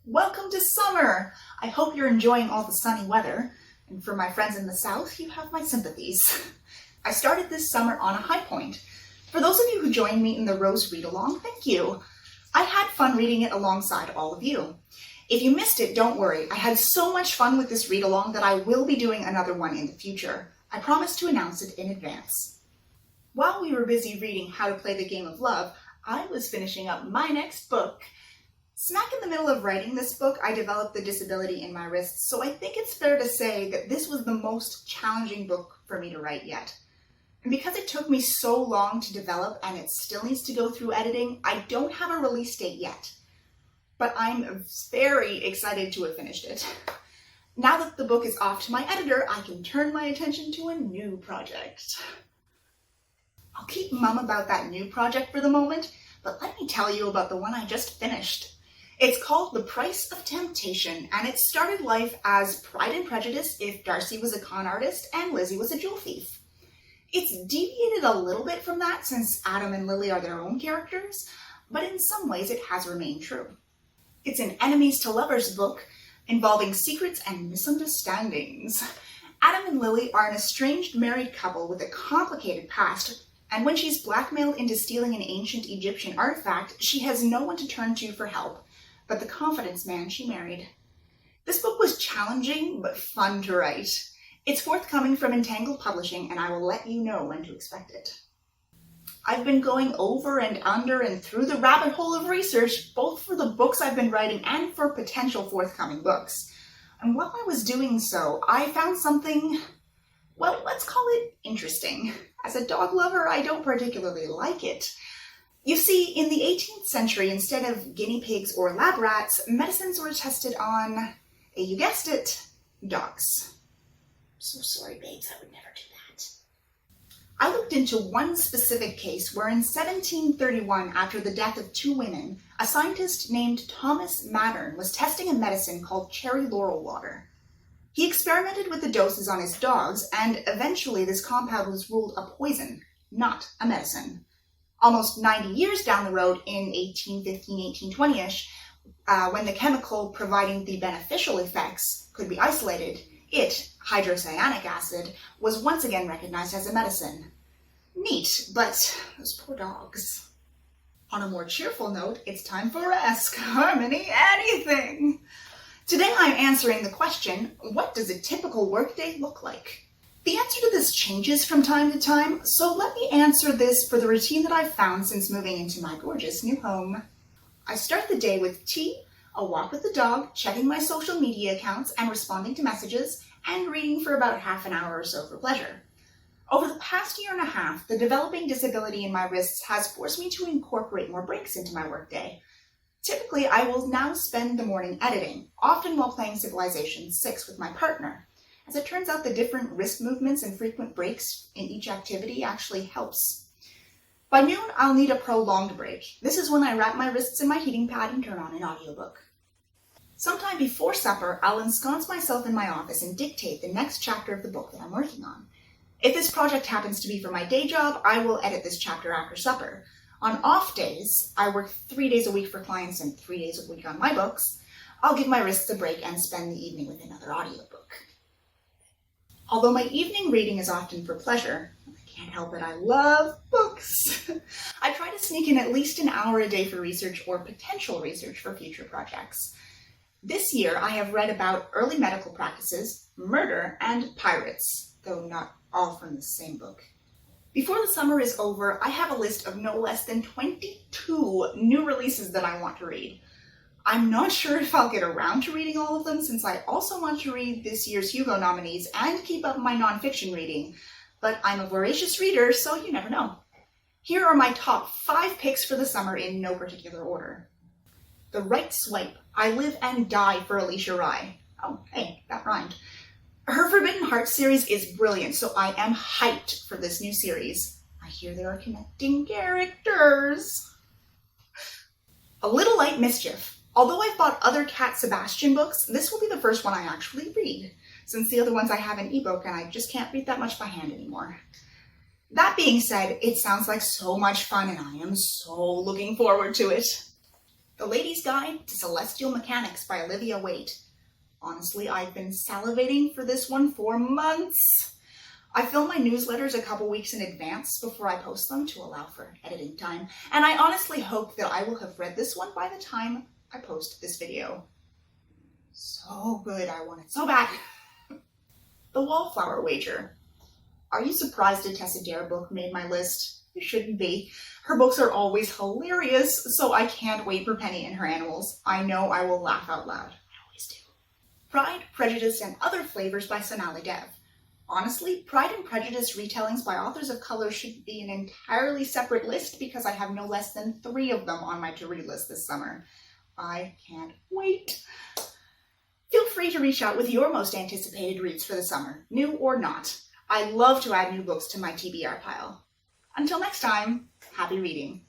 Welcome to summer! I hope you're enjoying all the sunny weather, and for my friends in the south, you have my sympathies. I started this summer on a high point. For those of you who joined me in the Rose read-along, thank you. I had fun reading it alongside all of you. If you missed it, don't worry. I had so much fun with this read-along that I will be doing another one in the future. I promise to announce it in advance. While we were busy reading How to Play the Game of Love, I was finishing up my next book. Smack in the middle of writing this book, I developed the disability in my wrists, so I think it's fair to say that this was the most challenging book for me to write yet. And because it took me so long to develop and it still needs to go through editing, I don't have a release date yet. But I'm very excited to have finished it. Now that the book is off to my editor, I can turn my attention to a new project. I'll keep mum about that new project for the moment, but let me tell you about the one I just finished. It's called The Price of Temptation, and it started life as Pride and Prejudice if Darcy was a con artist and Lizzie was a jewel thief. It's deviated a little bit from that since Adam and Lily are their own characters, but in some ways it has remained true. It's an enemies to lovers book involving secrets and misunderstandings. Adam and Lily are an estranged married couple with a complicated past, and when she's blackmailed into stealing an ancient Egyptian artifact, she has no one to turn to for help but the confidence man she married. This book was challenging but fun to write. It's forthcoming from Untitled Publishing, and I will let you know when to expect it. I've been going over and under and through the rabbit hole of research, both for the books I've been writing and for potential forthcoming books. And while I was doing so, I found something, well, let's call it interesting. As a dog lover, I don't particularly like it. You see, in the 18th century, instead of guinea pigs or lab rats, medicines were tested on, you guessed it, dogs. So sorry, babes, I would never do that. I looked into one specific case where in 1731, after the death of two women, a scientist named Thomas Mattern was testing a medicine called cherry laurel water. He experimented with the doses on his dogs, and eventually this compound was ruled a poison, not a medicine. Almost 90 years down the road, in 1815, 1820-ish, when the chemical providing the beneficial effects could be isolated, it, hydrocyanic acid, was once again recognized as a medicine. Neat, but those poor dogs. On a more cheerful note, it's time for Ask Harmony Anything. Today I'm answering the question, what does a typical workday look like? The answer to this changes from time to time, so let me answer this for the routine that I've found since moving into my gorgeous new home. I start the day with tea, a walk with the dog, checking my social media accounts and responding to messages, and reading for about half an hour or so for pleasure. Over the past year and a half, the developing disability in my wrists has forced me to incorporate more breaks into my workday. Typically, I will now spend the morning editing, often while playing Civilization VI with my partner. As it turns out, the different wrist movements and frequent breaks in each activity actually helps. By noon, I'll need a prolonged break. This is when I wrap my wrists in my heating pad and turn on an audiobook. Sometime before supper, I'll ensconce myself in my office and dictate the next chapter of the book that I'm working on. If this project happens to be for my day job, I will edit this chapter after supper. On off days, I work 3 days a week for clients and 3 days a week on my books. I'll give my wrists a break and spend the evening with another audiobook. Although my evening reading is often for pleasure, I can't help it, I love books. I try to sneak in at least an hour a day for research or potential research for future projects. This year I have read about early medical practices, murder, and pirates, though not all from the same book. Before the summer is over, I have a list of no less than 22 new releases that I want to read. I'm not sure if I'll get around to reading all of them since I also want to read this year's Hugo nominees and keep up my nonfiction reading, but I'm a voracious reader, so you never know. Here are my top 5 picks for the summer in no particular order. The Right Swipe, I Live and Die for Alicia Rai. Oh, hey, that rhymed. Her Forbidden Heart series is brilliant, so I am hyped for this new series. I hear there are connecting characters. A Little Light Mischief. Although I've bought other SEBASTIAN books, this will be the first one I actually read, since the other ones I have in ebook and I just can't read that much by hand anymore. That being said, it sounds like so much fun and I am so looking forward to it. The Lady's Guide to Celestial Mechanics by Olivia Waite. Honestly, I've been salivating for this one for months. I film my newsletters a couple weeks in advance before I post them to allow for editing time, and I honestly hope that I will have read this one by the time I post this video. So good, I want it so bad. The Wallflower Wager. Are you surprised a Tessa Dare book made my list? You shouldn't be. Her books are always hilarious, so I can't wait for Penny and her animals. I know I will laugh out loud. I always do. Pride, Prejudice, and Other Flavors by Sonali Dev. Honestly, Pride and Prejudice retellings by authors of color should be an entirely separate list because I have no less than 3 of them on my to-read list this summer. I can't wait. Feel free to reach out with your most anticipated reads for the summer, new or not. I love to add new books to my TBR pile. Until next time, happy reading.